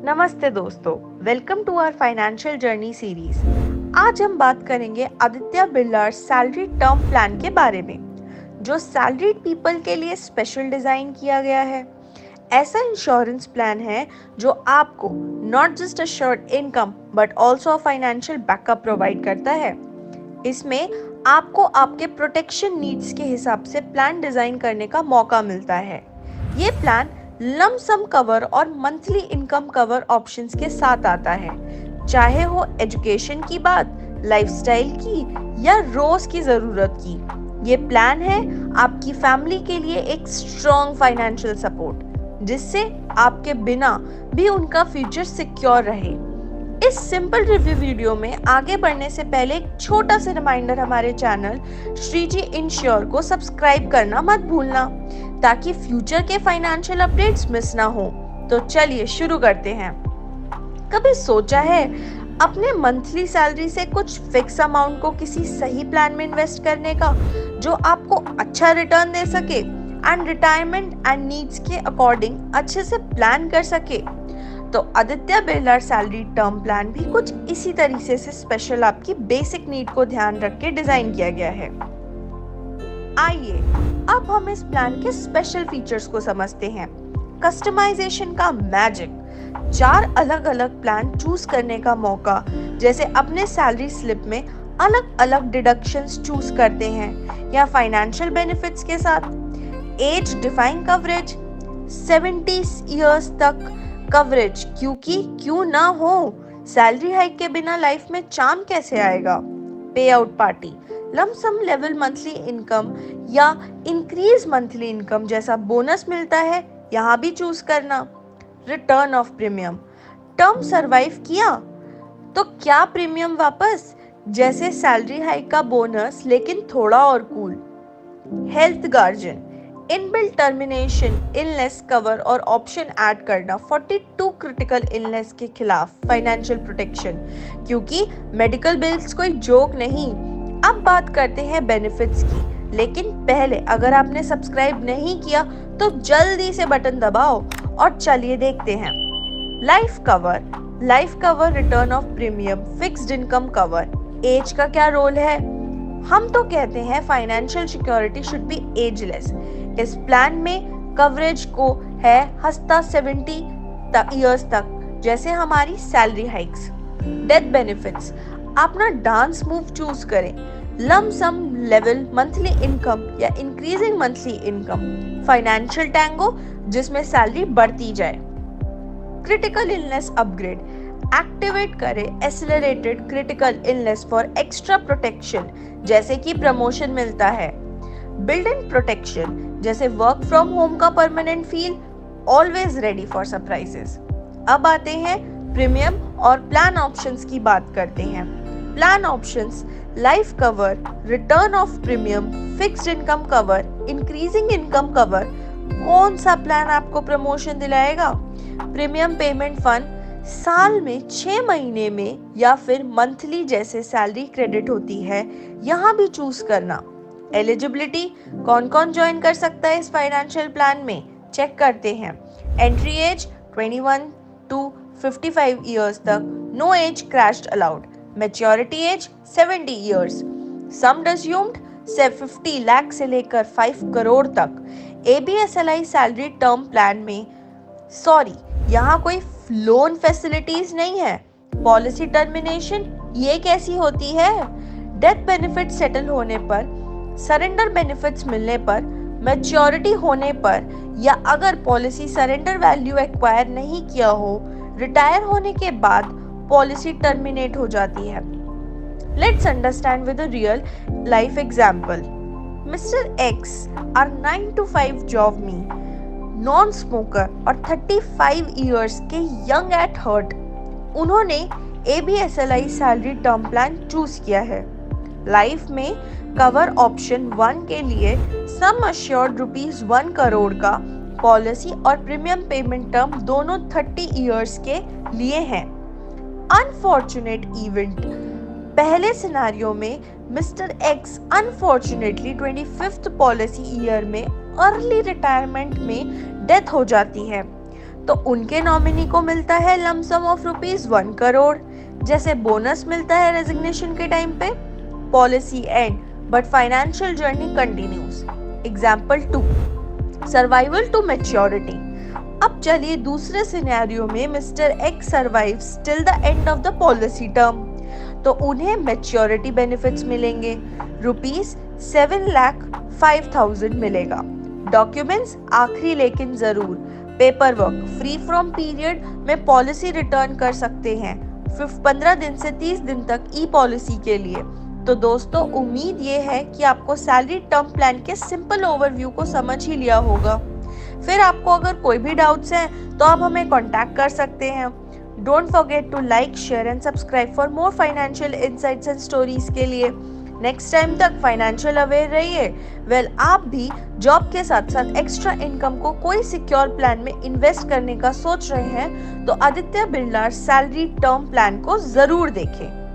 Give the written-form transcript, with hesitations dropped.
नमस्ते दोस्तों, welcome to our financial journey series. आज हम बात करेंगे Aditya Birla salary term plan के बारे में, जो सैलरीड पीपल के लिए स्पेशल डिजाइन किया गया है। ऐसा इंश्योरेंस प्लान है जो आपको not just assured income but also a financial backup provide करता है। इसमें आपको आपके प्रोटेक्शन नीड्स के हिसाब से प्लान डिजाइन करने का मौका मिलता है। ये प्लान लम सम कवर और मंथली इनकम कवर ऑप्शंस के साथ आता है, चाहे हो एजुकेशन की बात, लाइफस्टाइल की या रोज की जरूरत की। ये प्लान है आपकी फैमिली के लिए एक स्ट्रॉन्ग फाइनेंशियल सपोर्ट, जिससे आपके बिना भी उनका फ्यूचर सिक्योर रहे। इस सिंपल रिव्यू वीडियो में आगे बढ़ने से पहले एक छोटा सा रिमाइंडर, हमारे चैनल श्रीजी इंश्योर को सब्सक्राइब करना मत भूलना, ताकि फ्यूचर के फाइनेंशियल अपडेट्स मिस ना हो। तो चलिए शुरू करते हैं। कभी सोचा है अपने मंथली सैलरी से कुछ फिक्स अमाउंट को किसी सही प्लान में इन्वेस्ट करने का, जो आपको अच्छा रिटर्न दे सके एंड रिटायरमेंट एंड नीड्स के अकॉर्डिंग अच्छे से प्लान कर सके? तो Aditya Birla salary term plan भी कुछ इसी तरीके से स्पेशल आपकी बेसिक नीड को ध्यान रख के डिजाइन किया गया है। आइए अब हम इस प्लान के स्पेशल फीचर्स को समझते हैं। कस्टमाइजेशन का मैजिक, 4 अलग अलग प्लान चूज करने का मौका, जैसे अपने सैलरी स्लिप में अलग अलग डिडक्शंस चूज करते हैं या फाइनेंशियल बेनिफिट्स के साथ। एज डिफाइन कवरेज, 70 इयर्स तक कवरेज, क्योंकि क्यों ना हो, सैलरी हाइक के बिना लाइफ में चार्म कैसे आएगा। पे out party, lump sum level monthly income या इंक्रीज मंथली इनकम जैसा बोनस मिलता है, यहाँ भी चूज करना। Return of premium, term survive किया तो क्या प्रीमियम वापस, जैसे सैलरी हाइक का बोनस लेकिन थोड़ा और cool. Health guardian, inbuilt termination illness cover और ऑप्शन ऐड करना 42 क्रिटिकल इलनेस के खिलाफ फाइनेंशियल प्रोटेक्शन, क्योंकि मेडिकल बिल्स कोई जोक नहीं। अब बात करते हैं बेनिफिट्स की, लेकिन पहले अगर आपने सब्सक्राइब नहीं किया तो जल्दी से बटन दबाओ और चलिए देखते हैं। Life cover, return of premium, fixed income cover. Age का क्या रोल है? हम तो कहते हैं financial security should be ageless. इस प्लान में कवरेज को है हस्ता 70 इयर्स तक, जैसे हमारी सैलरी हाइक्स। डेथ बेनिफिट्स, अपना डांस मूव चूज करें, lump sum level monthly income या increasing monthly income. Financial tango, जिसमें सैलरी बढ़ती जाए। क्रिटिकल इलनेस अपग्रेड, एक्टिवेट करें accelerated critical illness for extra protection, जैसे कि प्रमोशन मिलता है। बिल्ड इन प्रोटेक्शन, जैसे वर्क फ्रॉम होम का permanent feel, always ready for surprises. अब आते हैं प्रीमियम और प्लान ऑप्शंस की बात करते हैं। Plan options, life cover, return of premium, fixed income cover, increasing income cover. कौन सा प्लान आपको प्रमोशन दिलाएगा? प्रीमियम पेमेंट फंड, साल में 6 महीने में या फिर मंथली जैसे सैलरी क्रेडिट होती है, यहाँ भी चूज करना। एलिजिबिलिटी, कौन कौन ज्वाइन कर सकता है इस फाइनेंशियल प्लान में, चेक करते हैं। एंट्री एज 21 to 55 इयर्स तक, no age crashed allowed. Maturity age 70 years. Sum assumed से 50 लाख से लेकर 5 करोड़ तक। ABSLI सैलरी टर्म प्लान में यहाँ कोई लोन फैसिलिटीज नहीं है। पॉलिसी टर्मिनेशन ये कैसी होती है? डेथ बेनिफिट सेटल होने पर, सरेंडर बेनिफिट्स मिलने पर, मैच्योरिटी होने पर, या अगर पॉलिसी सरेंडर वैल्यू एक्वायर नहीं किया हो, रिटायर होने के बाद पॉलिसी टर्मिनेट हो जाती है। Let's understand with a real life example. Mister X are 9 to 5 job में, नॉन स्मोकर और 35 इयर्स के यंग एट हार्ट। उन्होंने ABSLI salary term plan choose किया है। लाइफ में कवर ऑप्शन 1 के लिए सम अश्योर्ड ₹1 करोड़ का पॉलिसी और प्रीमियम पेमेंट टर्म दोनों 30 इयर्स के लिए हैं। अनफॉर्चुनेट इवेंट, पहले सिनारियो में mister x unfortunately 25th policy year में अर्ली रिटायरमेंट में डेथ हो जाती है, तो उनके नॉमिनी को मिलता है लम सम ऑफ ₹1 करोड़, जैसे बोनस मिलता है रेजिग्नेशन के टाइम पे। Policy and but financial journey continues. Example 2, survival to maturity. अब चलिए दूसरे सिनेरियो में mister X survives till the end of the policy term, तो उन्हें मैच्योरिटी बेनिफिट्स मिलेंगे, ₹7,05,000 मिलेगा। डॉक्यूमेंट्स आखिरी लेकिन जरूर, paper work free from period में पॉलिसी रिटर्न कर सकते हैं 15 दिन से 30 दिन तक ई पॉलिसी के लिए। तो दोस्तों उम्मीद ये है कि आपको सैलरी टर्म प्लान के सिंपल ओवरव्यू को समझ ही लिया होगा। फिर आपको अगर कोई भी डाउट्स हैं तो आप हमें कांटेक्ट कर सकते हैं। Don't forget to like, share and subscribe for more financial insights and stories के लिए। नेक्स्ट टाइम तक फाइनेंशियल अवेयर रहिए। वेल आप भी जॉब के साथ साथ एक्स्ट्रा इनकम को कोई सिक्योर प्लान में इन्वेस्ट करने का सोच रहे हैं तो Aditya Birla salary term plan को जरूर देखें।